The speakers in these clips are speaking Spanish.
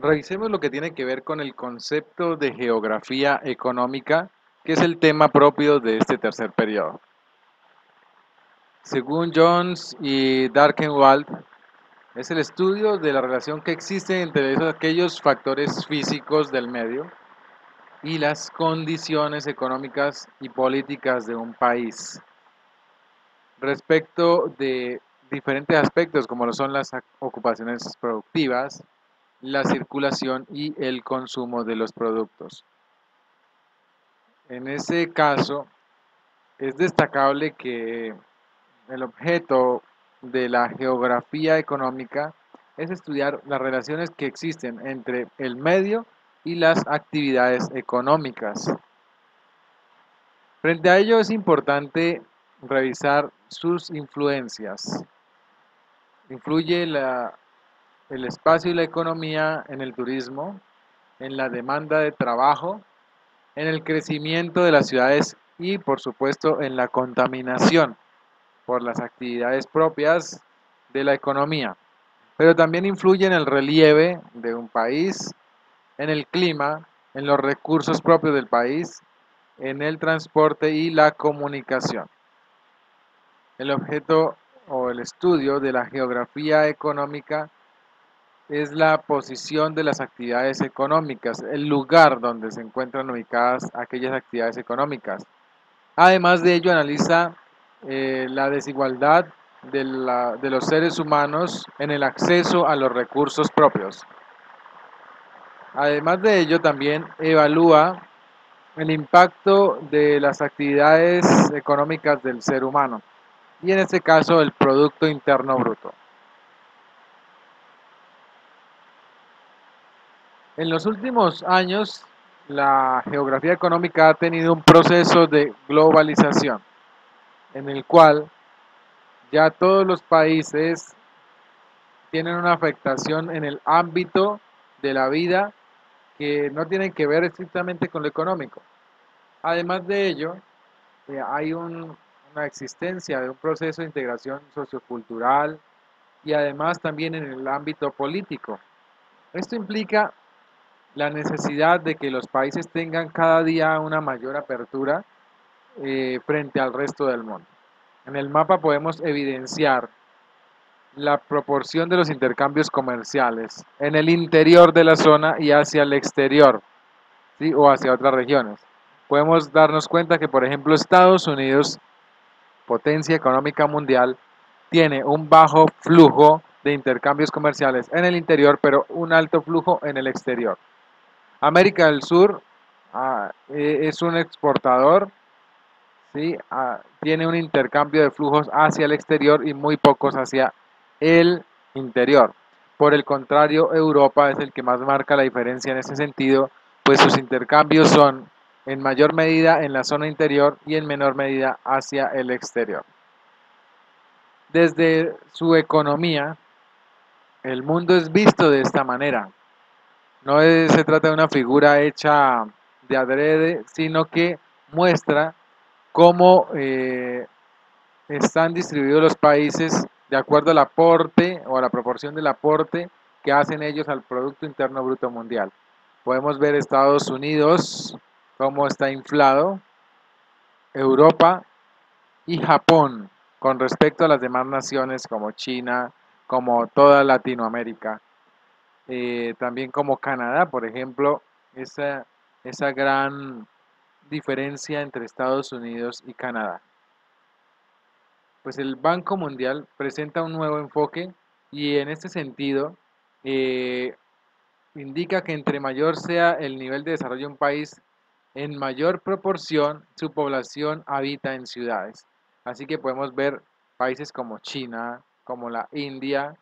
Revisemos lo que tiene que ver con el concepto de geografía económica, que es el tema propio de este tercer periodo. Según Jones y Darkenwald, es el estudio de la relación que existe entre aquellos factores físicos del medio y las condiciones económicas y políticas de un país respecto de diferentes aspectos como lo son las ocupaciones productivas, la circulación y el consumo de los productos. En ese caso, es destacable que el objeto de la geografía económica es estudiar las relaciones que existen entre el medio y las actividades económicas. Frente a ello es importante revisar sus influencias. Influye el espacio y la economía en el turismo, en la demanda de trabajo, en el crecimiento de las ciudades y, por supuesto, en la contaminación por las actividades propias de la economía. Pero también influye en el relieve de un país, en el clima, en los recursos propios del país, en el transporte y la comunicación. El objeto o el estudio de la geografía económica es la posición de las actividades económicas, el lugar donde se encuentran ubicadas aquellas actividades económicas. Además de ello, analiza la desigualdad de los seres humanos en el acceso a los recursos propios. Además de ello, también evalúa el impacto de las actividades económicas del ser humano y en este caso el Producto Interno Bruto. En los últimos años, la geografía económica ha tenido un proceso de globalización en el cual ya todos los países tienen una afectación en el ámbito de la vida que no tienen que ver estrictamente con lo económico. Además de ello, hay una existencia de un proceso de integración sociocultural y además también en el ámbito político. Esto implica la necesidad de que los países tengan cada día una mayor apertura frente al resto del mundo. En el mapa podemos evidenciar la proporción de los intercambios comerciales en el interior de la zona y hacia el exterior, ¿sí? O hacia otras regiones. Podemos darnos cuenta que, por ejemplo, Estados Unidos, potencia económica mundial, tiene un bajo flujo de intercambios comerciales en el interior, pero un alto flujo en el exterior. América del Sur es un exportador, ¿sí? Tiene un intercambio de flujos hacia el exterior y muy pocos hacia el interior. Por el contrario, Europa es el que más marca la diferencia en ese sentido, pues sus intercambios son en mayor medida en la zona interior y en menor medida hacia el exterior. Desde su economía, el mundo es visto de esta manera. No se trata de una figura hecha de adrede, sino que muestra cómo están distribuidos los países de acuerdo al aporte o a la proporción del aporte que hacen ellos al Producto Interno Bruto Mundial. Podemos ver Estados Unidos, cómo está inflado, Europa y Japón con respecto a las demás naciones como China, como toda Latinoamérica, también como Canadá, por ejemplo, esa gran diferencia entre Estados Unidos y Canadá. Pues el Banco Mundial presenta un nuevo enfoque y en este sentido eh, indica que entre mayor sea el nivel de desarrollo de un país, en mayor proporción su población habita en ciudades. Así que podemos ver países como China, como la India,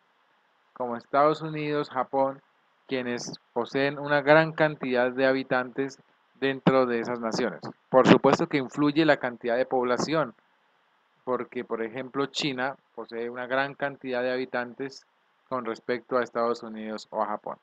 como Estados Unidos, Japón, quienes poseen una gran cantidad de habitantes dentro de esas naciones. Por supuesto que influye la cantidad de población, porque por ejemplo China posee una gran cantidad de habitantes con respecto a Estados Unidos o a Japón.